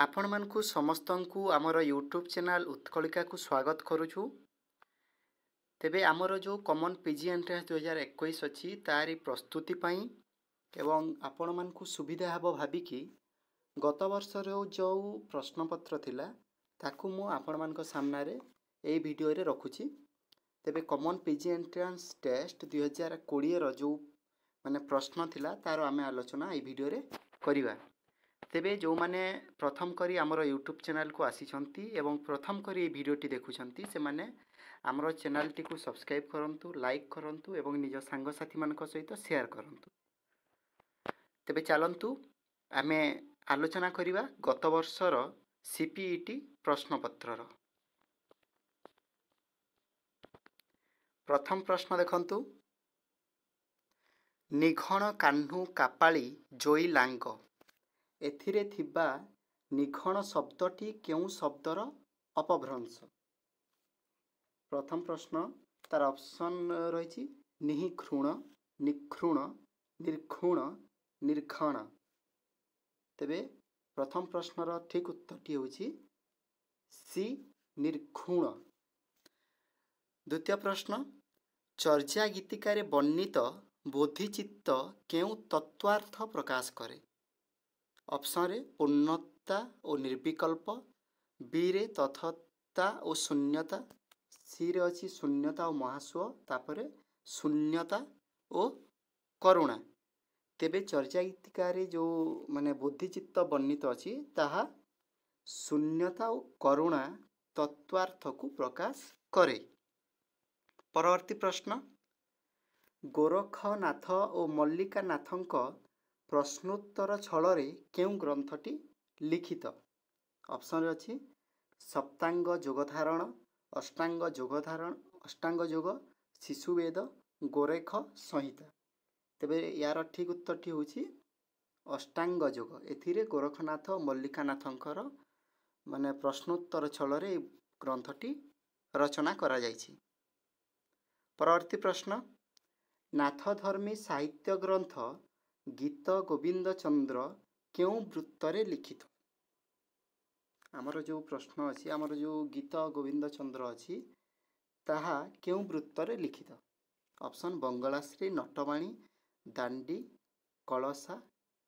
आपण मानकु समस्तंकु आमर YouTube channel Utkalika को स्वागत करुछु। तेबे आमर जो कॉमन पीजी एंट्रेंस 2021 अछि तारी प्रस्तुति पई एवं आपण मानकु सुविधा हेबो भाबिकी गत वर्ष रो जो प्रश्नपत्र थिला ताकू मु आपण मानक सामना रे ए वीडियो रे रखुछि। तेबे कॉमन पीजी एंट्रेंस टेस्ट 2020 रो जो माने प्रश्न थिला तारो आमे आलोचना ए वीडियो रे करिवा। तेबे जो माने प्रथम करी आमर यूट्यूब चैनल को आसीछंती एवं प्रथम करी वीडियोटी देखुछंती से माने आमर चैनल टी को सब्सक्राइब करंतु, लाइक करंतु एवं निज सांग साथी मानक सहित शेयर करंतु। तेबे चलंतु आमे आलोचना करिवा गत वर्षर सीपीईटी प्रश्नपत्रर। प्रथम प्रश्न देखंतु, निघण कान्हू कापाली जोई लांग एथिरे थिबा निघण शब्दटी केउ शब्दर अपभ्रंश। प्रथम प्रश्न तार ऑप्शन रही निःखृण, निखृण, निर्खृण, निर्घण। तेबे प्रथम प्रश्नर ठीक उत्तरटी होछि सी निर्खृण। द्वितीय प्रश्न, चर्या गीतिकारे वर्णित बोधिचित्त केउ तत्वार्थ प्रकाश करे। ऑप्शन रे पूर्णता और निर्विकल्प, बी रे तथता और शून्यता, सी रे अछि शून्यता और महास्व, तापरे शून्यता और करुणा। तेबे चर्या गीतिकारे जो माने बुद्धिचित्त वर्णित अछि ताहा शून्यता और करुणा तत्वार्थ को प्रकाश करे। परवर्ती प्रश्न, गोरखनाथ और मल्लिका नाथंक प्रश्नोत्तर छଳରେ केउ ग्रंथटी लिखित। ऑप्शन अछि सप्तांग जोगधारण, अष्टांग जोगधारण, अष्टांग जोग, शिशुवेद, गोरेख संहिता। तेबे यार ठीक उत्तरटी होछि अष्टांग जोग। एथिरे गोरखनाथ मल्लिकानाथंकर माने प्रश्नोत्तर छଳରେ ग्रंथटी रचना करा जायछि। परवर्ती प्रश्न, नाथधर्मी साहित्य ग्रंथ गीत गोविंद चंद्र केउ वृत्तरे लिखित। आमर जो प्रश्न अछि आमर जो गीत गोविंद चंद्र अछि ताहा केउ वृत्तरे लिखित। ऑप्शन बंगलाश्री, नटवाणी, दांडी, कलसा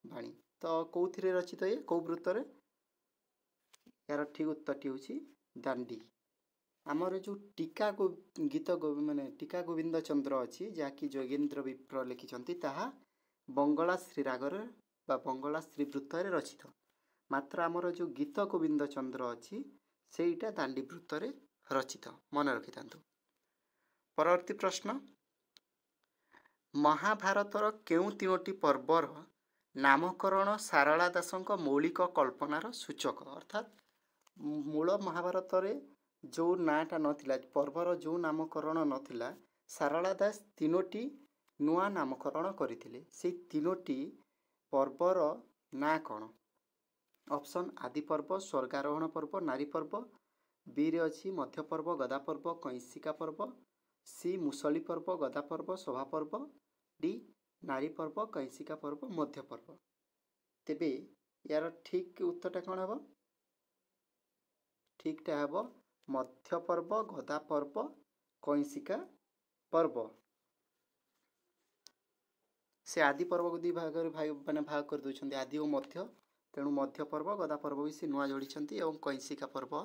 बाणी। तो कोउथिरे रचित ये को वृत्तरे? यार ठीक उत्तरटी होछि दांडी। आमर जो टीका गीत माने टीका गोविंद चंद्र अछि जाकी जोगेंद्र विप्र लिखिछंती ताहा बंगलाश्री रागर बा बंगलाश्री वृत्तरे रचित। मात्र आमर जो गीत गोविंद चंद्र अछि सेईटा दांडी वृत्तरे रचित, मन रखिथांतु। परवर्ती प्रश्न, महाभारतर केउ तीनोटी पर्वर नामकरण सारला दासंक मौलिक कल्पनार सूचक। अर्थात मूल महाभारत रे जो नाटा नथिला, पर्वर जो नामकरण नथिला, सारला दास तीनोटी नुआ नामकरण करथिले। से तीनोटी पर्वर ना कौन? ऑप्शन आदि पर्व, स्वर्गारोहण पर्व, नारी पर्व, बी रे अछि मध्य पर्व, गदा पर्व, कैंसिका पर्व, सी मुसली पर्व, गदा पर्व, सभा पर्व, डी नारी पर्व, कैंसिका पर्व, मध्य पर्व। तेबे यार ठीक उत्तरटा कौन हेबो? ठीकटा हेबो मध्य पर्व, गदा पर्व, कैंसिका पर्व। से आदि पर्व को दी भाग माने भाग कर दोछंती आदि और मध्य। तेणु मध्य पर्व गदा पर्व भी से नुआ जोड़िछंती एवं कैंसिका पर्व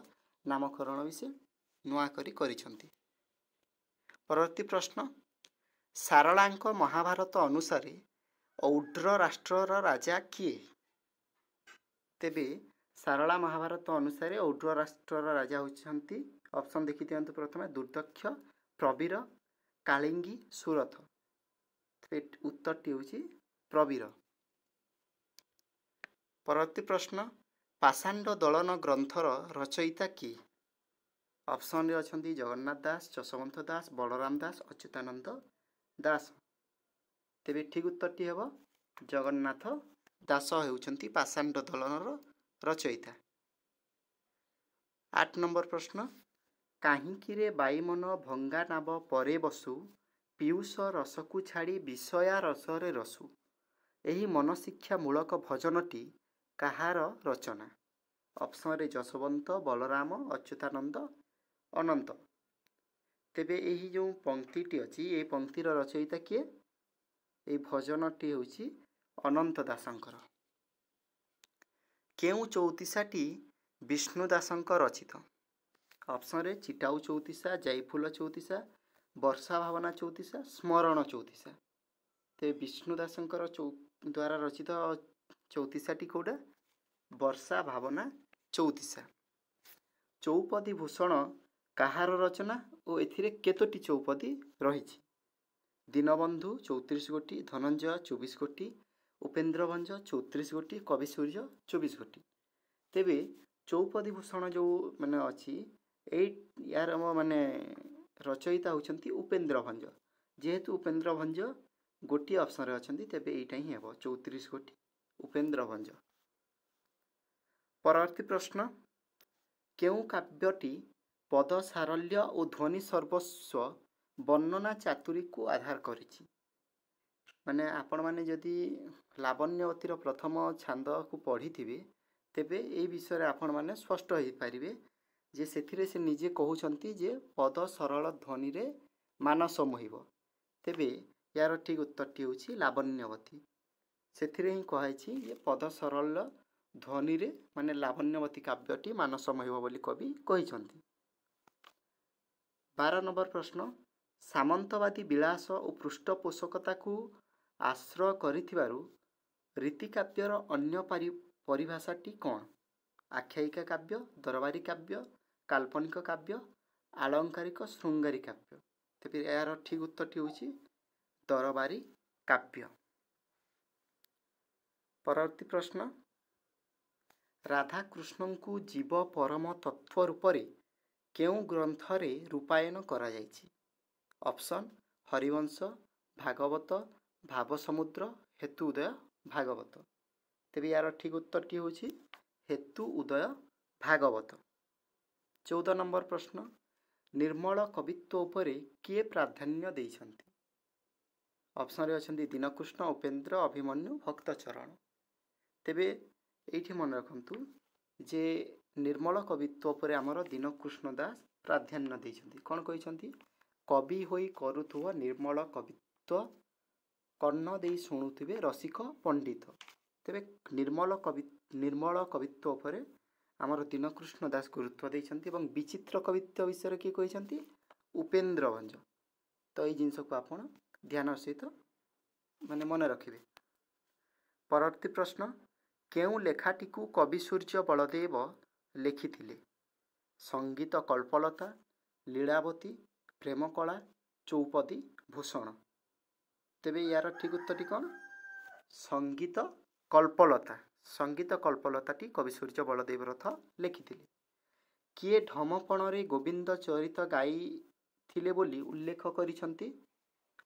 नामकरण भी से नुआ करी करिछंती। परवर्ती प्रश्न, सारलांक महाभारत अनुसारे औड्र राष्ट्रर राजा किए। तेबे सारला महाभारत अनुसारे औड्र राष्ट्रर राजा होछंती। ऑप्शन देखि दियंतु प्रथमे दुर्दक्ष, प्रवीर, कालिंगी, सुरथ। उत्तरटी होछि प्रवीर। परवर्ती प्रश्न, पाषांड दलन ग्रंथर रचयिता किए। ऑप्शन रे अछंती जगन्नाथ दास, जशवंत दास, बलराम दास, अच्युतानंद दास। तेबे ठीक उत्तरटी हेबो जगन्नाथ दास हेउछंती पाषांड दलनर रचयिता। 8 नंबर प्रश्न, काहिंकिरे बाईमन भंगा नाब परे बसु पीयूष रसकु छाड़ी विषया रसरे रसु। एही मनशिक्षा मूलक भजनटी काहार रचना। ऑप्शन रे जशवंत, बलराम, अच्युतानंद, अनंत। तेबे यही जो पंक्तिटी अच्छी ये पंक्तिर रचयिता किए? ये भजनटी होची अनंत दासंकर। केउ चौतीसाटी विष्णुदासंकर रचित? ऑप्शन रे चिटाऊ चौतीसा, जयफुल चौतीसा, वर्षा भावना चौतीसा, स्मरण चौतीसा। ते विष्णुदासंकर द्वारा रचित चौतीसाटी कौटा? वर्षा भावना चौतीसा। चौपदी भूषण कहार रचना और एथिरे केतोटी चौपदी रही? दीनबंधु 34 गोटी, धनंजय 24 गोटी, उपेन्द्र भंज 34 गोटी, कवि सूर्य 24 गोटी। तेबे चौपदी भूषण जो माने अच्छी यार माने रचयिता होचंती उपेन्द्र भंज। जेहेतु उपेन्द्र भंज गोटी ऑप्शन रे अछंती तेबे एटा ही हेबो 34 गोटी उपेन्द्र भंज। परवर्ती प्रश्न, केउ काव्यटी पद सारल्य और ध्वनि सर्वस्व वर्णना चातुरी को आधार करिछि? माने आपण माने जदि लावण्यवतीर प्रथम छांद को पढ़ी थिबे तेबे ए विषय आपण माने स्पष्ट हो पारिबे जे सेथिरे से निजे कहउछंती जे पद सरल ध्वनि रे मानस मोहिब। तेबे यार ठीक उत्तरटी होछि लावण्यवती। सेथिरे ही कहैछि जे पद सरल ध्वनि रे माने लावण्यवती काव्यटी मानस मोहिब बोली कवि कहिछंती। 12 नंबर प्रश्न, सामंतवादी विलास और पृष्ठपोषकता को आश्रय करिथिबारु रीतिकाव्यर अन्य परिभाषाटी कौन? आख्यायिका काव्य, दरबारी काव्य, काल्पनिक काव्य, आलंकारिक शृंगारी काव्य। तेबे यार ठीक उत्तरटी होछि दरबारी काव्य। परवर्ती प्रश्न, राधाकृष्ण को जीव परम तत्व रूपरे केउ ग्रंथरे रूपायन करा जायछि? ऑप्शन हरिवंश, भागवत, भावसमुद्र, हेतु उदय, भागवत। तेबे यार ठीक उत्तरटी होछि हेतु उदय, भागवत। 14 नंबर प्रश्न, निर्मल कवित्व उपरे किए प्राधान्य देइछंती? ऑप्शन रे अछंती दीनकृष्ण, उपेन्द्र, अभिमन्यु, भक्तचरण। तेबे एठी मन रखंतु जे निर्मल कवित्व उपरे हमर दीनकृष्ण दास प्राधान्य देइछंती। कोन कहिछंती? कवि होई करुथुव निर्मल कवित्व, कर्ण देई शुणुथिबे रसिक पंडित। तेबे निर्मल कवित्व उपरे आमर दीनकृष्ण दास गुरुत्व देइछंती एवं विचित्र कवित्व विषय किए कहिछंती? उपेन्द्र भंज। तो ये जिनस को आपण ध्यान सहित माने मन रखिबे। परवर्ती प्रश्न, केउ लेखाटी को कवि सूर्य बलदेव लिखिथिले? संगीत कल्पलता, लीलावती, प्रेमकला, चौपदी भूषण। तेबे यार ठीक उत्तरटी कौन? संगीत कल्पलता। संगीत कल्पलताटी कवि सूर्य बलदेव रथ लिखिथिले। किए ढमपणरे गोविंद चरित गाई थिले बोली उल्लेख करिछंती?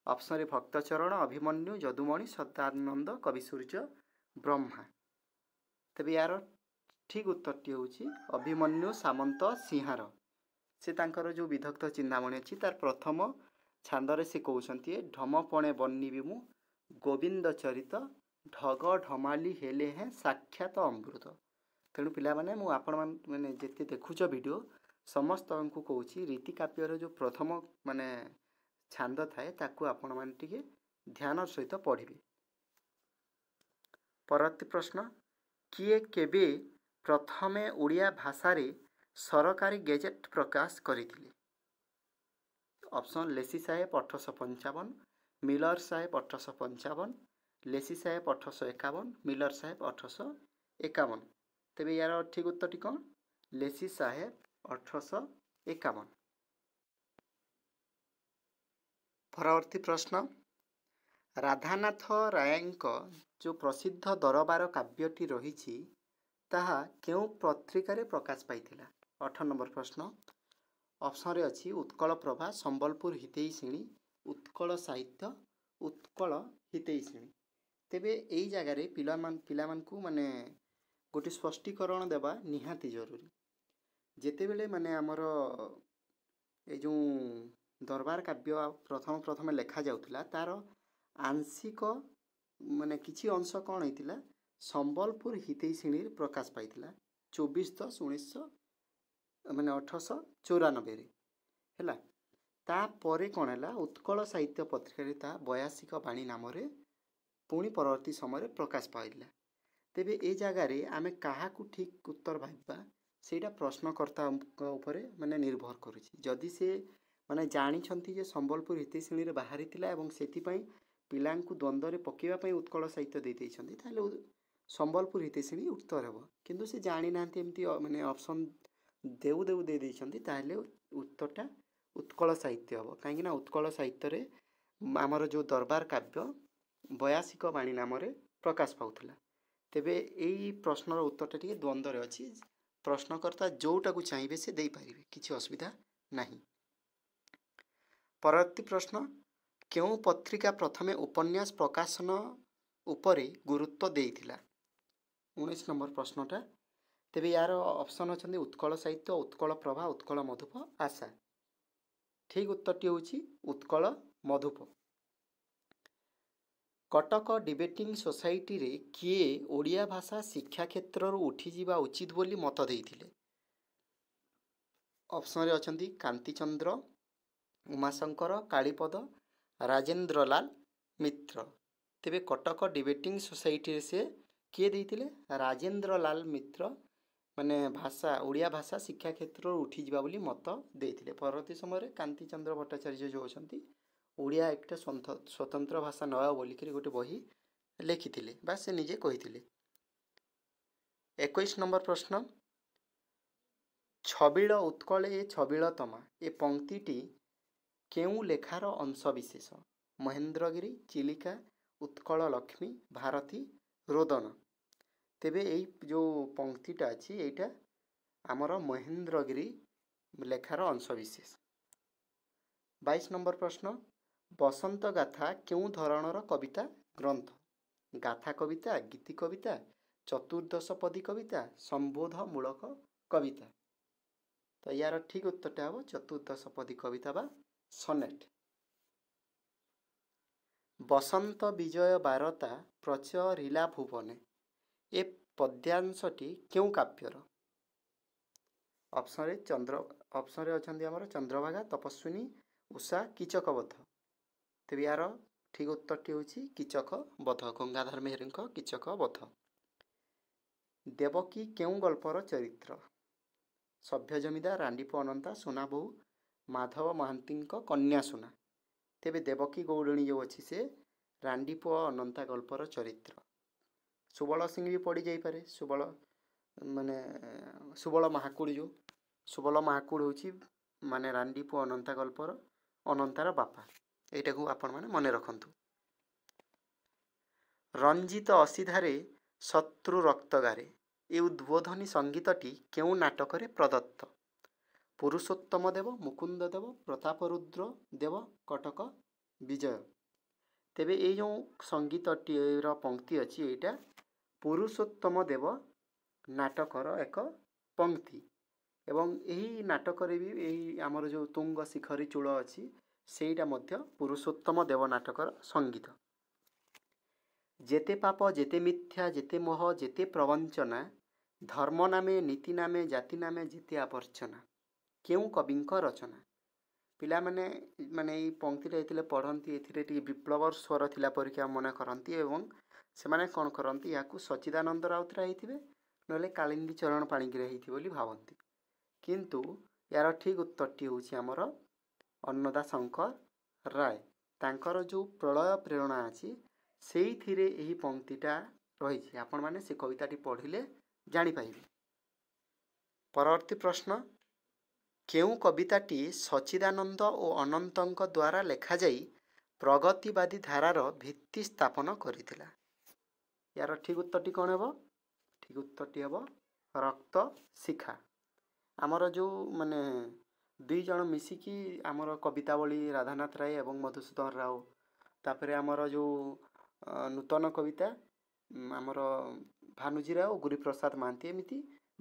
ऑप्शन रे भक्तचरण, अभिमन्यु, यदुमणि, सदानंद, कवि सूर्य, ब्रह्मा। तेबे यार ठीक उत्तरटी होछि अभिमन्यु सामंत सिंहार। से तांकर जो विधक्त चिन्तामणि अछि तार प्रथम छांदरे से कहउछंती ढमपणे बन्निबि मु गोविंद चरित ढग ढमाली हेले हैं साक्षात अमृत। तेणु पिला माने मु आपण माने जेते देखुछ वीडियो समस्त को कहउछि रीति काव्यर जो प्रथम माने छांद थाए ताकू आपण माने टिके ध्यान सहित पढ़िबे। परवर्ती प्रश्न, किए केबे प्रथमे ओडिया भाषा रे सरकारी गेजेट प्रकाश करिथिले? ऑप्शन लेसी साहेब 1855, मिलर साहेब 1855, लेसी साहेब 1851, मिलर साहेब 1851। तेबे यार ठीक उत्तरटी कौन? लेसी साहेब 1851। परवर्ती प्रश्न, राधानाथ रायଙ୍କ जो प्रसिद्ध दरबार काव्यटी रही ताहा केउ पत्रिकार प्रकाश पाइथिला? 8 नंबर प्रश्न, ऑप्शन रे अछि उत्कल प्रभा, संबलपुर हितैषिणी, उत्कल साहित्य, उत्कल हितैषिणी। तेबे एई जगह रे पिलामान को माने गोटे स्पष्टीकरण देवा निहाती जरूरी। जेते बेले माने हमर ए जो दरबार काव्य प्रथम लेखा जाउथला तार आंशिक माने किछि अंश कौन होइतिला संबलपुर हितैषिणी प्रकाश पाइतिला 24/10/1900 ମାନେ 1894 ହେଲା। ତାପରେ କ'ଣ ହେଲା, ଉତ୍କଳ ସାହିତ୍ୟ ପତ୍ରିକାରେ ତା ବୟାସିକ ବାଣୀ ନାମରେ ପୁଣି ପରବର୍ତ୍ତୀ ସମୟରେ ପ୍ରକାଶ ପାଇଲା। ତେବେ ଏ ଜାଗାରେ ଆମେ କାହାକୁ ଠିକ୍ ଉତ୍ତର ଭାବିବା ସେଇଟା ପ୍ରଶ୍ନକର୍ତ୍ତାଙ୍କ ଉପରେ ମାନେ ନିର୍ଭର କରୁଛି। ଯଦି ସେ ମାନେ ଜାଣିଛନ୍ତି ଯେ ସମ୍ବଲପୁର ହିତୈଷିଣୀରେ ବାହାରିଥିଲା ଏବଂ ସେଥିପାଇଁ ପିଲାଙ୍କୁ ଦ୍ୱନ୍ଦ୍ୱରେ ପକାଇବା ପାଇଁ ଉତ୍କଳ ସାହିତ୍ୟ ଦେଇଛନ୍ତି, ତାହେଲେ ସମ୍ବଲପୁର ହିତୈଷିଣୀ ଉତ୍ତର ହେବ। କିନ୍ତୁ ସେ ଜାଣିନାହାନ୍ତି, ଏମିତି ମାନେ ଅପସନ୍ ଦେଉ ଦେଉ ଦେଇଛନ୍ତି, ତାହେଲେ ଉତ୍ତରଟା ଉତ୍କଳ ସାହିତ୍ୟ ହେବ। କାହିଁକିନା ଉତ୍କଳ ସାହିତ୍ୟରେ ଆମର ଯେଉଁ ଦରବାର କାବ୍ୟ ବୟାସିକ ବାଣୀ ନାମରେ ପ୍ରକାଶ ପାଉଥିଲା। ତେବେ ଏଇ ପ୍ରଶ୍ନର ଉତ୍ତରଟା ଟିକେ ଦ୍ୱନ୍ଦ୍ୱରେ ଅଛି। ପ୍ରଶ୍ନକର୍ତ୍ତା ଯେଉଁଟାକୁ ଚାହିଁବେ ସେ ଦେଇପାରିବେ, କିଛି ଅସୁବିଧା ନାହିଁ। ପରବର୍ତ୍ତୀ ପ୍ରଶ୍ନ, କେଉଁ ପତ୍ରିକା ପ୍ରଥମେ ଉପନ୍ୟାସ ପ୍ରକାଶନ ଉପରେ ଗୁରୁତ୍ୱ ଦେଇଥିଲା? 19 ନମ୍ବର ପ୍ରଶ୍ନଟା। ତେବେ ୟାର ଅପସନ୍ ଅଛନ୍ତି ଉତ୍କଳ ସାହିତ୍ୟ, ଉତ୍କଳ ପ୍ରଭା, ଉତ୍କଳ ମଧୁପ, ଆଶା। ଠିକ୍ ଉତ୍ତରଟି ହେଉଛି ଉତ୍କଳ ମଧୁପ। କଟକ ଡିବେଟିଂ ସୋସାଇଟିରେ କିଏ ଓଡ଼ିଆ ଭାଷା ଶିକ୍ଷା କ୍ଷେତ୍ରରୁ ଉଠିଯିବା ଉଚିତ ବୋଲି ମତ ଦେଇଥିଲେ? ଅପସନ୍ରେ ଅଛନ୍ତି କାନ୍ତିଚନ୍ଦ୍ର, ଉମାଶଙ୍କର, କାଳୀପଦ, ରାଜେନ୍ଦ୍ରଲାଲ ମିତ୍ର। ତେବେ କଟକ ଡିବେଟିଂ ସୋସାଇଟିରେ ସେ କିଏ ଦେଇଥିଲେ? ରାଜେନ୍ଦ୍ରଲାଲ ମିତ୍ର ମାନେ ଓଡ଼ିଆ ଭାଷା ଶିକ୍ଷା କ୍ଷେତ୍ରରୁ ଉଠିଯିବା ବୋଲି ମତ ଦେଇଥିଲେ। ପରବର୍ତ୍ତୀ ସମୟରେ କାନ୍ତିଚନ୍ଦ୍ର ଭଟ୍ଟାଚାର୍ଯ୍ୟ ଯେଉଁ ଅଛନ୍ତି, ଓଡ଼ିଆ একটা ସ୍ୱତନ୍ତ୍ର ଭାଷା ନୟ ବୋଲିକରି ଗୋଟେ ବହି ଲେଖିଥିଲେ ବା ସେ ନିଜେ କହିଥିଲେ। 21 ନମ୍ବର ପ୍ରଶ୍ନ, ଛବିଳ ଉତ୍କଳେ ଛବିଳତମା ଏ ପଂକ୍ତିଟି କେଉଁ ଲେଖାର ଅଂଶବିଶେଷ? ମହେନ୍ଦ୍ରଗିରି, ଚିଲିକା, ଉତ୍କଳ ଲକ୍ଷ୍ମୀ, ଭାରତୀ, ରୋଦନ। ତେବେ ଏଇ ଯେଉଁ ପଂକ୍ତିଟା ଅଛି ଏଇଟା ଆମର ମହେନ୍ଦ୍ରଗିରି ଲେଖାର ଅଂଶବିଶେଷ। 22 ନମ୍ବର ପ୍ରଶ୍ନ, ବସନ୍ତ ଗାଥା କେଉଁ ଧରଣର କବିତା ଗ୍ରନ୍ଥ? ଗାଥା କବିତା, ଗୀତି କବିତା, ଚତୁର୍ଦ୍ଦଶପଦୀ କବିତା, ସମ୍ବୋଧମୂଳକ କବିତା। ତ ୟାର ଠିକ୍ ଉତ୍ତରଟା ହେବ ଚତୁର୍ଦ୍ଦଶପଦୀ କବିତା ବା ସନେଟ୍। ବସନ୍ତ ବିଜୟ ବାରତା ପ୍ରଚରିଲା ଭୁବନେ ଏ ପଦ୍ୟାଂଶଟି କେଉଁ କାବ୍ୟର? ଅପସନ୍ରେ ଅଛନ୍ତି ଆମର ଚନ୍ଦ୍ରଭାଗା, ତପସ୍ୱିନୀ, ଉଷା, କୀଚକବଧ। ତେବେ ୟାର ଠିକ୍ ଉତ୍ତରଟି ହେଉଛି କୀଚକବଧ, ଗଙ୍ଗାଧର ମେହେରଙ୍କ କୀଚକବଧ। ଦେବକୀ କେଉଁ ଗଳ୍ପର ଚରିତ୍ର? ସଭ୍ୟ ଜମିଦାର, ରାଣ୍ଡିପୁଅ ଅନନ୍ତା, ସୁନା ବୋହୂ, ମାଧବ ମହାନ୍ତିଙ୍କ କନ୍ୟା ସୁନା। ତେବେ ଦେବକୀ ଗୌଡ଼ୁଣୀ ଯେଉଁ ଅଛି ସେ ରାଣ୍ଡିପୁଅ ଅନନ୍ତା ଗଳ୍ପର ଚରିତ୍ର। ସୁବଳ ସିଂ ବି ପଡ଼ିଯାଇପାରେ। ସୁବଳ ମହାକୁଡ଼ ହେଉଛି ମାନେ ରାଣ୍ଡିପୁଅ ଅନନ୍ତା ଗଳ୍ପର ଅନନ୍ତାର ବାପା। ଏଇଟାକୁ ଆପଣମାନେ ମନେ ରଖନ୍ତୁ। ରଞ୍ଜିତ ଅସିଧାରେ ଶତ୍ରୁ ରକ୍ତଗାରେ ଏ ଉଦ୍ବୋଧନୀ ସଙ୍ଗୀତଟି କେଉଁ ନାଟକରେ ପ୍ରଦତ୍ତ? ପୁରୁଷୋତ୍ତମ ଦେବ, ମୁକୁନ୍ଦ ଦେବ, ପ୍ରତାପରୁଦ୍ର ଦେବ, କଟକ ବିଜୟ। ତେବେ ଏଇ ଯେଉଁ ସଙ୍ଗୀତଟିର ପଂକ୍ତି ଅଛି ଏଇଟା ପୁରୁଷୋତ୍ତମ ଦେବ ନାଟକର ଏକ ପଂକ୍ତି ଏବଂ ଏହି ନାଟକରେ ବି ଏହି ଆମର ଯେଉଁ ତୁଙ୍ଗ ଶିଖରୀ ଚୂଳ ଅଛି ସେଇଟା ମଧ୍ୟ ପୁରୁଷୋତ୍ତମ ଦେବ ନାଟକର ସଙ୍ଗୀତ। ଯେତେ ପାପ, ଯେତେ ମିଥ୍ୟା, ଯେତେ ମୋହ, ଯେତେ ପ୍ରବଞ୍ଚନା, ଧର୍ମ ନାମେ, ନୀତି ନାମେ, ଜାତି ନାମେ, ଯେତେ ଆବର୍ଜନା କେଉଁ କବିଙ୍କ ରଚନା? ପିଲାମାନେ ଏଇ ପଂକ୍ତିଟା ଯେତେବେଳେ ପଢ଼ନ୍ତି ଏଥିରେ ଟିକେ ବିପ୍ଳବର ସ୍ୱର ଥିଲା ପରିକା ମନେ କରନ୍ତି ଏବଂ ସେମାନେ କ'ଣ କରନ୍ତି, ଏହାକୁ ସଚ୍ଚିଦାନନ୍ଦ ରାଉତରାୟ ହେଇଥିବେ ନହେଲେ କାଳିନ୍ଦୀ ଚରଣ ପାଣିଗ୍ରାହୀ ହେଇଥିବେ ବୋଲି ଭାବନ୍ତି। କିନ୍ତୁ ୟାର ଠିକ୍ ଉତ୍ତରଟି ହେଉଛି ଆମର ଅନ୍ନଦା ଶଙ୍କର ରାୟ। ତାଙ୍କର ଯେଉଁ ପ୍ରଳୟ ପ୍ରେରଣା ଅଛି ସେଇଥିରେ ଏହି ପଂକ୍ତିଟା ରହିଛି। ଆପଣମାନେ ସେ କବିତାଟି ପଢ଼ିଲେ ଜାଣିପାରିବେ। ପରବର୍ତ୍ତୀ ପ୍ରଶ୍ନ, କେଉଁ କବିତାଟି ସଚ୍ଚିଦାନନ୍ଦ ଓ ଅନନ୍ତଙ୍କ ଦ୍ୱାରା ଲେଖାଯାଇ ପ୍ରଗତିବାଦୀ ଧାରାର ଭିତ୍ତି ସ୍ଥାପନ କରିଥିଲା? ୟାର ଠିକ୍ ଉତ୍ତରଟି କ'ଣ ହେବ? ଠିକ୍ ଉତ୍ତରଟି ହେବ ରକ୍ତ ଶିଖା। ଆମର ଯେଉଁ ଦୁଇ ଜଣ ମିଶିକି ଆମର କବିତାବଳୀ ରାଧାନାଥ ରାୟ ଏବଂ ମଧୁସୂଦନ ରାଓ, ତାପରେ ଆମର ଯେଉଁ ନୂତନ କବିତା ଆମର ଭାନୁଜୀ ରାଓ, ଗୁରୁପ୍ରସାଦ ମହାନ୍ତି, ଏମିତି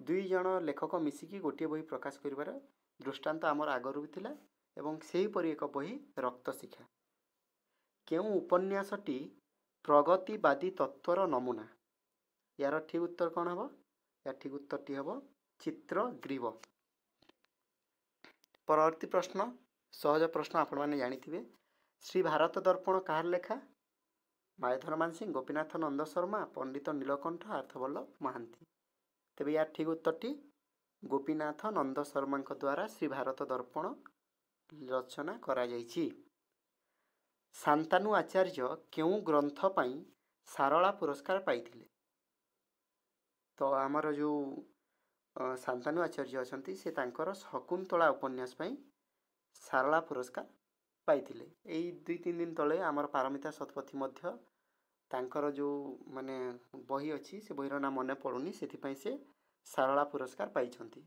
ଦୁଇ ଜଣ ଲେଖକ ମିଶିକି ଗୋଟିଏ ବହି ପ୍ରକାଶ କରିବାର ଦୃଷ୍ଟାନ୍ତ ଆମର ଆଗରୁ ବି ଥିଲା ଏବଂ ସେହିପରି ଏକ ବହି ରକ୍ତ ଶିଖା। କେଉଁ ଉପନ୍ୟାସଟି ପ୍ରଗତିବାଦୀ ତତ୍ତ୍ୱର ନମୁନା? ୟାର ଠିକ୍ ଉତ୍ତର କ'ଣ ହେବ? या ठीक उत्तरटी हम चित्रग्रीव। परवर्ती प्रश्न सहज प्रश्न आपण मैंने जानी श्री भारत दर्पण कहार लेखा मायाधर मानसिंह, गोपीनाथ नंद शर्मा, पंडित नीलकंठ, आर्थवल्लभ महांती। तेबे यार ठीक उत्तरटी गोपीनाथ नंद शर्मा द्वारा श्री भारत दर्पण रचना करा जायछि। शांतानु आचार्य केउ ग्रंथ पाई सारला पुरस्कार पाइथिले? तो आमर जो शांतानु आचार्य अछंती से तांकर शकुंतला उपन्यास पाई सारला पुरस्कार पाइथिले। एई 2-3 दिन तले आमर पारमिता शतपथी मध्य तांकर जो माने बही अच्छी से बहीर नाम मन पड़ुनी से से सारला पुरस्कार पाइछंती।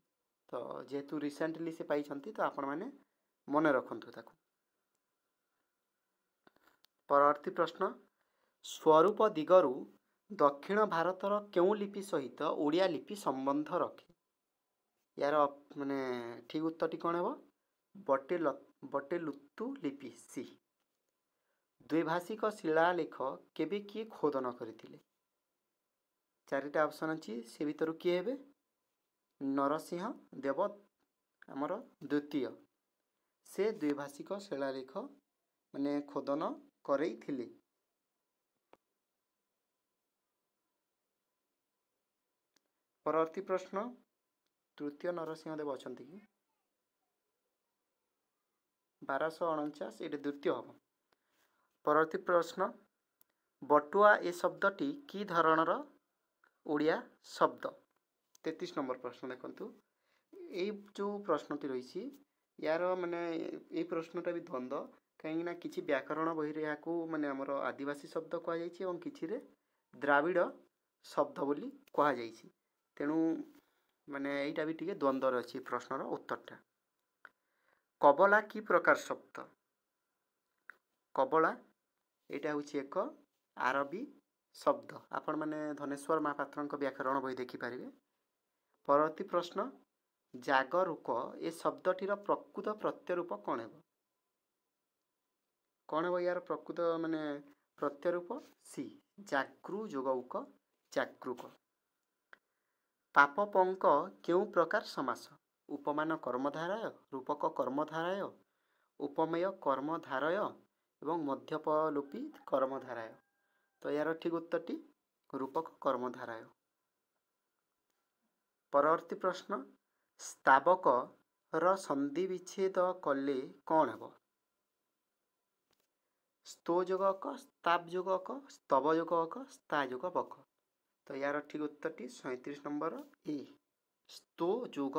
तो जेहेतु रिसेंटली से पाइछंती तो आपण माने मन रखंतु ताकू। परवर्ती प्रश्न स्वरूप दिगरु दक्षिण भारतर केउ लिपि सहित ओडिया लिपि संबंध रखे? यार माने ठीक उत्तरटी कौन है? बटेलुत्तु लिपि सी। द्विभाषिक शिलालेख केबे किए खोदन करथिले? चारिटा ऑप्शन अछि से भितर किए हेबे? नरसिंह देव आमर द्वितीय से द्विभाषिक शिलालेख माने खोदन करैथिले। परवर्ती प्रश्न तृतीय नरसिंह देव अछंती कि 1249 ये द्वितीय हम। परवर्ती प्रश्न बटुआ ए शब्दटी की धरणर ओडिया शब्द? 33 नंबर प्रश्न देखंतु। ए जो प्रश्नटी रही यार माने ये प्रश्नटा भी द्वंद्व कहीं किसी व्याकरण बही या माने आमर आदिवासी शब्द कहुई किसी द्राविड़ शब्द बोली कहुई। तेणु माने यहीटा भी टिके द्वंद्व अच्छी प्रश्नर उत्तरटा। कबला की प्रकार शब्द? कबला यहाँ हूँ एक आरबी शब्द। आपण मैंने धनेश्वर महापात्र व्याकरण बही देखिपारे। परवर्ती प्रश्न जागरूक ए शब्दटीर प्रकृत प्रत्यरूप कौन है? कौन है यार प्रकृत माने प्रत्यरूप? सी जागृ जोगौक जागरूक। पापपंक केउ प्रकार समास? उपमान कर्मधारय, रूपक कर्मधारय, उपमेय कर्मधारय एवं मध्यपलोपी कर्मधारय। तो यार ठीक उत्तरटी रूपक कर्मधारय। परवर्ती प्रश्न स्तावक र संधि विच्छेद कले कौन हेब? स्तो जोगक, स्ताव जोगक, स्तव जोगक, स्ता जोगक। तो यार ठीक उत्तरटी 37 नंबर ए स्तो जोग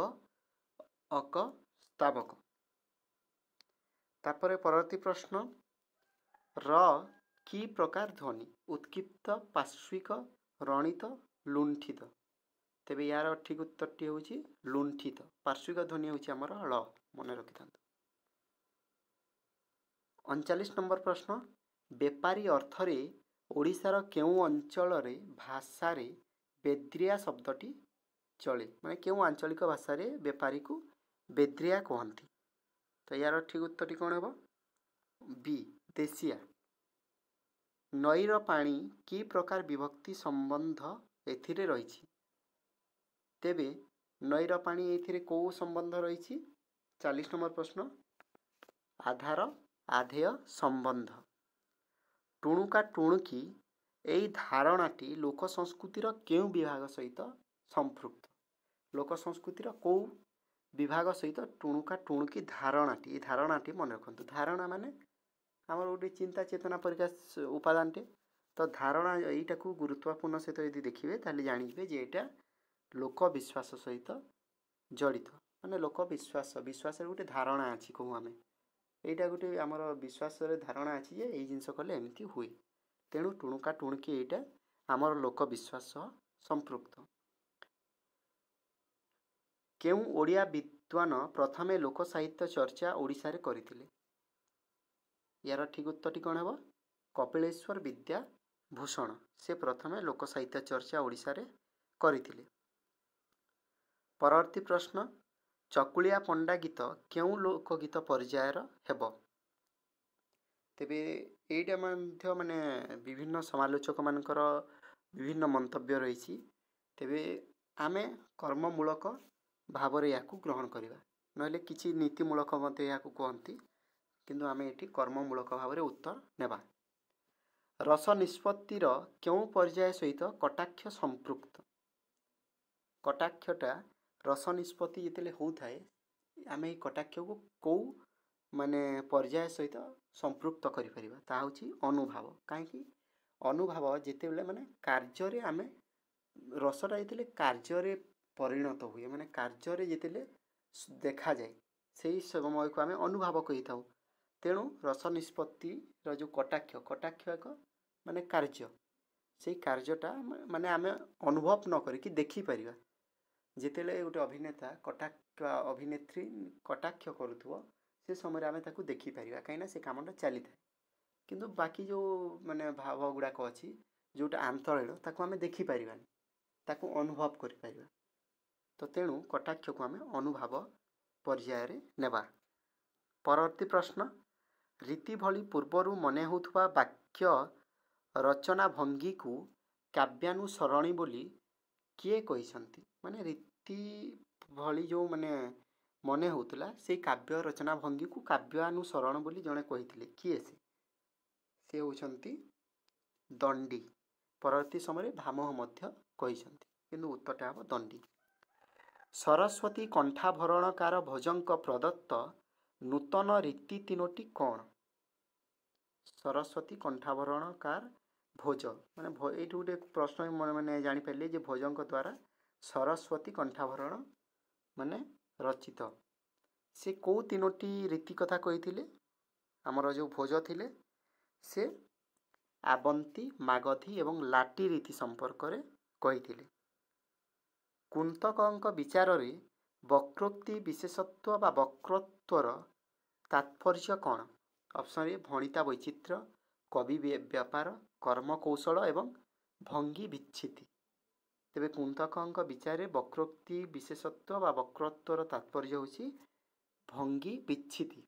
अक स्तावक। तापरे परवर्ती प्रश्न र की प्रकार ध्वनि? उत्क्षिप्त, पार्श्विक, रणित, लुंठित। तेबे यार ठीक उत्तरटी होची लुंठित। पार्श्विक ध्वनि होची हमर ल मन रखि थांतु। 39 नंबर प्रश्न बेपारी अर्थरे ओडिशार केउ अंचल रे भाषा रे बेद्रिया शब्दटी चले? माने केउ आंचलिक भाषा रे बेपारी को बेद्रिया कहती? तो यार ठीक उत्तरटी कौन है? बी देशिया। नईर पानी की प्रकार विभक्ति संबंध एथिरे रही? तेबे नईर पानी एथिरे को संबंध रही? 40 नंबर प्रश्न आधार आधेय संबंध। टुणुका टुणुकी यही धारणाटी लोक संस्कृतिर केउ विभाग सहित संपृक्त? लोक संस्कृतिर कौ विभाग सहित टुणुका टुणुकी धारणाटी मन रखु। धारणा माने आमर गोटे चिंता चेतना परिका उपादानटे। तो धारणा यहीटा को गुरुत्वपूर्ण सहित यदि देखिए ताले जानिबे जे एटा लोक विश्वास सहित जड़ित। माने लोक विश्वास विश्वास गोटे धारणा अच्छी कहूँ आम यहाँ गोटे आमर विश्वास धारणा अच्छी जे यही जिनस कले एमती हुए। तेणु टुणुका टुणुकी यहाँ आमर लोक विश्वास संपृक्त। केउ ओडिया विद्वान प्रथमे लोक साहित्य चर्चा ओडिशा रे करथिले? यार ठीक उत्तरटी कौन है? कपिलेश्वर विद्याभूषण से प्रथमे लोक साहित्य चर्चा ओडिशा रे करथिले। परवर्ती प्रश्न चकुलिया पंडा गीत केउ लोकगीत पर्यायर हेब? तेबे एटा मध्य माने विभिन्न समालोचक मानकर विभिन्न मंतव्य रही। तेबे आमे कर्ममूलक भावरे याकू ग्रहण करिबा नहेले किछि नीतिमूलक मते याकू कहंती किंतु आमे एठी कर्ममूलक भावरे उत्तर नेबा। रस निष्पत्तिर केउ पर्याय सहित कटाक्ष संपृक्त। कटाक्षटा रस निष्पत्ति जेतेले होउथाय आमे ए कटाक्ष को को माने पर्याय सहित संपृक्त करि परिबा ता होछि अनुभव। काहेकि अनुभव जेतेबेले माने कार्य आमे रसटा जेतेले कार्य परिणत हुए माने कार्य जेतेले देखा जाए से समय को आमे अनुभव कहि थाउ। तेणु रस निष्पत्ति जो कटाक्ष कटाक्ष एक माने कार्य से कार्यटा माने आमे अनुभव न करिकि देखि परिबा। जेतेले गोटे अभिनेता कटाक्ष अभिनेत्री कटाक्ष करूथुव से समय आमे ताकू देखि परिबा काइना से कामटा चली थाए किंतु बाकी जो माने भाव गुडाक अछि जोटा आंतरिक ताकू आमे देखि परिबानी ताकू अनुभव करि परिबा। तो तेणु कटाक्ष को आमे अनुभव पर्याय रे नेबा। परवर्ती प्रश्न रीति भली पूर्वरु मने होथुवा वाक्य रचना भंगी को काव्यानुसरणी बोली किए कहिसंती। माने रीति भली जो माने मने होतला से काव्य रचना भंगी को काव्यानुसरण बोली जणे कहिथिले किए से होचंती दंडी। परवर्ती समय भामह मध्य कहिसंती किंतु उत्तरटा हो दंडी। सरस्वती कंठाभरणकार भोजंक प्रदत्त नूतन रीति तीनोटी कौन। सरस्वती कंठाभरणकार भोज माने ये गोटे प्रश्न मैंने जानीपारे जे भोजंक द्वारा सरस्वती कंठाभरण माने रचित से कौ तीनोटी रीति कथा कही आमर जो भोज थिले से आवंती मागधी एवं लाटी रीति संपर्क रे कही। कुंतकंक विचार रे वक्रोक्ति विशेषत्व बा वक्रत्वर तात्पर्य कौन। ऑप्शन ए भणिता वैचित्र्य कवि व्यापार कर्म कौशल एवं भंगी विच्छिति। तेबे कुंतकंक विचार रे वक्रोक्ति विशेषत्व बा वक्रत्वर तात्पर्य होछि भंगी विच्छिति।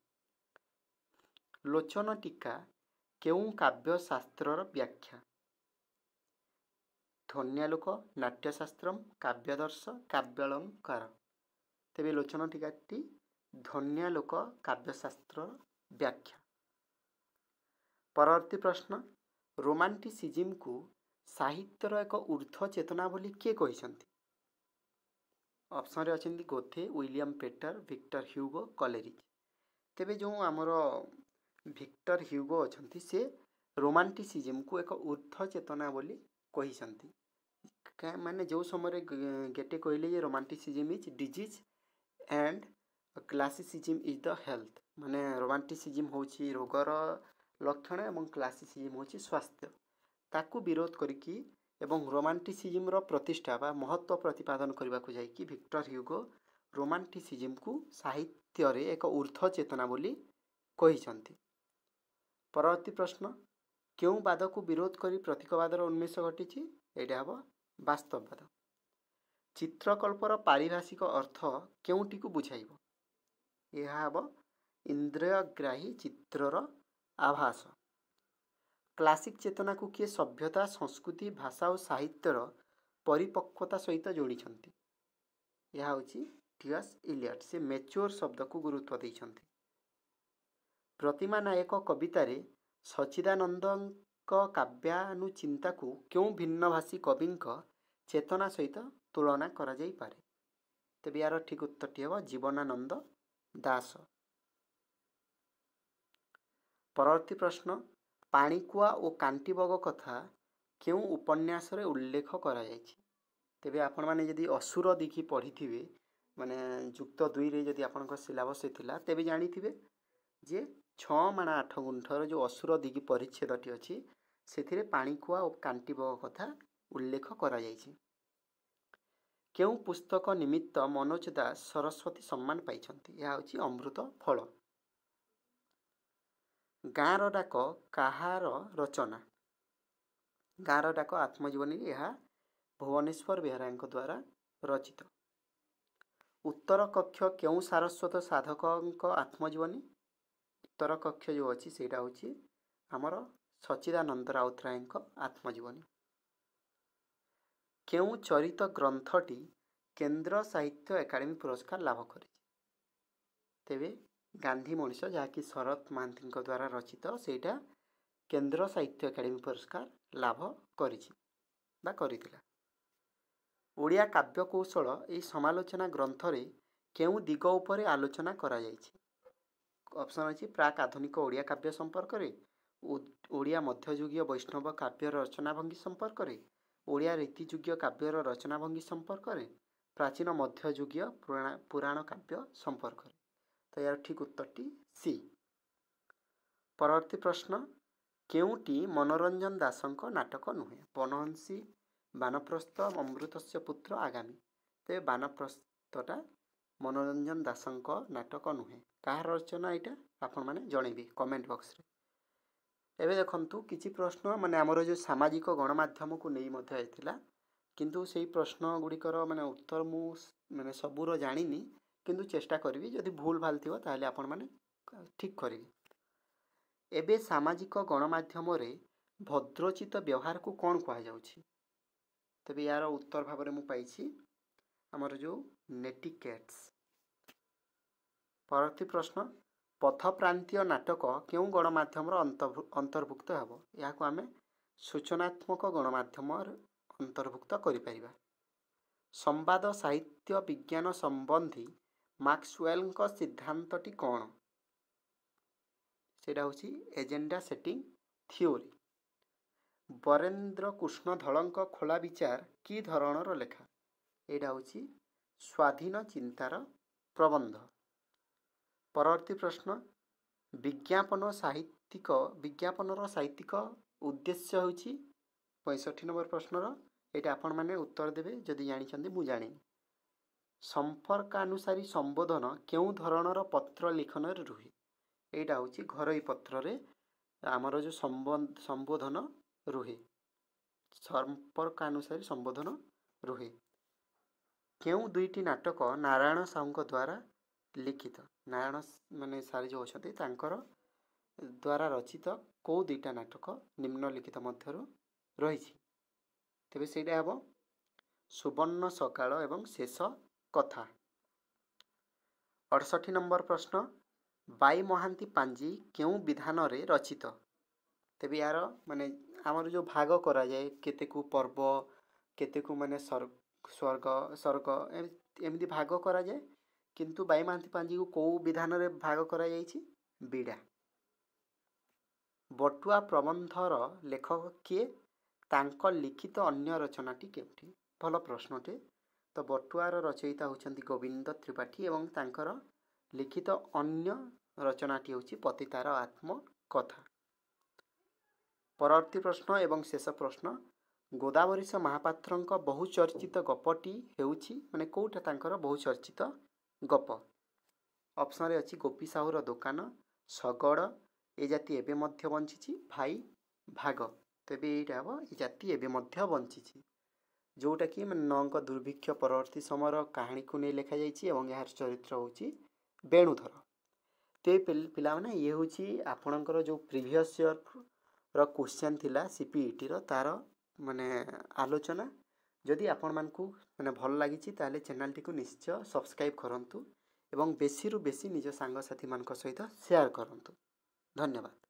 लोचन टीका केउ काव्यशास्त्रर व्याख्या। ध्वन्यालोक नाट्यशास्त्रम काव्यदर्श काव्यालंकार। तेबे लोचन टीकाटी ध्वन्यालोक काव्यशास्त्र व्याख्या। परवर्ती प्रश्न रोमांटिसिज्म को साहित्यर एक ऊर्ध्व चेतना बोली किए कहिसंती। ऑप्शन रे अछंती गोथे विलियम पेटर विक्टर ह्यूगो कलेरिज। तेबे जो आमर विक्टर ह्यूगो अछंती से रोमांटिसिज्म को एक ऊर्ध्व चेतना बोली कहिसंती। माने जो समय गेटे कहले जे romanticism is disease and classicism is the health. माने रोमांटिसिज्म होची रोगर लक्षण एवं क्लासिसिज्म होची स्वास्थ्य ताकू विरोध करिकी एवं रोमांटिसिज्म रो प्रतिष्ठा बा महत्व प्रतिपादन करबा को जाई कि विक्टर ह्यूगो रोमांटिसिज्म को साहित्य रे एक ऊर्ध्व चेतना बोली कहिसंती। परवर्ती प्रश्न केउ वाद को विरोध करी प्रतीकवादर उन्मेष घटिछि। एटा हबो वास्तववाद। चित्रकल्पर पारिभाषिक अर्थ केउटी को बुझाइबो। यह हबो इंद्रियग्राही चित्रर आभास। क्लासिक चेतना को किए सभ्यता संस्कृति भाषा और साहित्यर परिपक्वता सहित जोड़ीछंती। यह होची टीएस इलियट से मैच्योर शब्द को गुरुत्व दैछंती। प्रतिमा नायक कवितारे सच्चिदानंदक काव्यानुचिंता को क्यों भिन्नभाषी कविंक चेतना सहित तुलना करा जाई पारे। तेबे यार ठीक उत्तरटी हेबो जीवनानंद दास। परवर्ती प्रश्न पाणिकुआ और कांटीबग कथा क्यों उपन्यास रे उल्लेख करा जायछि। तेबे आपण माने यदि असुर दिखी पढ़ी माने युक्त 2 रे यदि आपनक सिलेबस थिला तेबे जानी थिबे जे 6 माणा 8 गुंठर जो असुर दिगी परिच्छेदटी अछि सेथिरे पाणिकुआ और कांटीबग कथा उल्लेख करा जायछि। केउ पुस्तक निमित्त मनोज दास सरस्वती सम्मान पाइछंती। यह होछि अमृत फल। गाँर डाक काहार रचना। गाँर डाक आत्मजीवनी यह भुवनेश्वर बेहरा द्वारा रचित। उत्तर कक्ष केउ सारस्वत साधक आत्मजीवनी। उत्तर कक्ष जो अच्छी से आमर सच्चिदानंद राउतराय आत्मजीवनी। केउ चरित ग्रंथटी केन्द्र साहित्य एकाडेमी पुरस्कार लाभ करिछि। तेबे गांधी मनीष जहाँकि शरत महांती द्वारा रचित सेटा केन्द्र साहित्य एकाडेमी पुरस्कार लाभ करिछि बा करिथिला। ओडिया काव्य कौशल एई समालोचना ग्रंथरे केउ दिग उपरे आलोचना करा जाइछि। ऑप्शन अछि प्राक आधुनिक ओडिया काव्य संपर्क रे, ओडिया मध्ययुगीय वैष्णव काव्यर रचना भंगी संपर्क रे, ओडिया रीतियुगीय काव्यर रचना भंगी संपर्क रे, प्राचीन मध्ययुगीय पुराण काव्य संपर्क रे। तो यार ठीक उत्तरटी सी। परवर्ती प्रश्न, केउटी मनोरंजन दासंक नाटक नुहे? बनहंसी, बानप्रस्थ, अमृतस्य पुत्र, आगामी। ते बानप्रस्थटा मनोरंजन दासंक नाटक नुहे। कहार रचना यहाँ आपण मैंने जनइबे कमेंट बॉक्स रे। एबे देखंतु किछि प्रश्न माने हमर जो सामाजिक गणमाध्यम को नहीं मध्य आइथिला, किंतु सेही प्रश्न गुड़िकर माने उत्तर मु माने सबूर जानिनी, किंतु चेष्टा करी जदि भूल भाल थिबो ताहले आपण माने ठीक करिवे। एबे सामाजिक गणमाध्यम रे भद्रोचित व्यवहार को कौन कहा जाउछि? तबे यार उत्तर भाव में मुझे आमर जो नेटिकेट्स। परवर्ती प्रश्न, पथप्रांतीय नाटक क्यों गणमाध्यम अंतर्भुक्त हेब? या आम सूचनात्मक गणमाध्यम अंतर्भुक्त करिपरिबा। संवाद साहित्य विज्ञान संबंधी मैक्सवेल सिद्धांतटी कौन? सेटा होछि एजेंडा सेटिंग थ्योरी। बरेन्द्र कृष्ण धलंक खोला विचार कि धरणर लेखा? एटा होछि स्वाधीन चिंतार प्रबंध। परवर्ती प्रश्न, विज्ञापनर साहित्यिक उद्देश्य होछि 65 नंबर प्रश्नर। एटा आपण माने उत्तर देबे जदि जानिछन्ती मु जानि। संपर्कानुसारी संबोधन केउ धरणर पत्र लिखन रुहे? एटा होछि घरोई पत्र रे आमर जो संबोधन रुहे, संपर्कानुसारी संबोधन रुहे। केउ दुईटी नाटक नारायण साहू द्वारा लिखित? नारायण माने सारी जो अछंती तांकर द्वारा रचित को दुईटा नाटक निम्नलिखित मध्यरु रहिछि? तेबे सेटा हेबो सुवर्ण सकाळ एवं शेष कथा। 68 नंबर प्रश्न, बाई महांती पांजी केउ विधान रे रचित? तेबे यार माने आमर जो भाग करा जाए केते को पर्व केते को माने स्वर्ग एमती भाग करा जाए, किंतु बाई महांती पांजी को कौ विधान रे भाग करा जाइछि? बीड़ा। बटुआ प्रबंधर लेखक किए? तांक लिखित अन्य रचनाटी केउठी? भल प्रश्नटे। तो बटुआर रचयिता होचंती गोविंद त्रिपाठी एवं तांकर लिखित अन्य रचनाटी होची पतितार आत्म कथा। परवर्ती प्रश्न एवं शेष प्रश्न, गोदावरीश महापात्रंक बहुचर्चित गपटी हेउछि माने कोउटा तांकर बहुचर्चित गप? ऑप्शन रे अछि गोपी साहुर दुकान, सगड़, ए जाति एबे मध्य बंचिछि, भाई भाग। तेबे एटा हबो ए जाति एबे मध्य बंचिछि, जोटा कि नौंक दुर्भिक्ष परवर्ती समयर कहानी को नहीं लिखा जाइछि एवं यार चरित्र होछि बेणुधर। ते पिला माने ये होछि आपणकर जो प्रीवियस ईयर रो क्वेश्चन थिला सीपीईटी रो तार माने आलोचना। जदि आपण मानकू माने भल लागिछि ताले चैनल टी को निश्चय सब्सक्राइब करंतु एवं बेसी रु बेसी निज सांग साथी मानक सहित शेयर करंतु। धन्यवाद।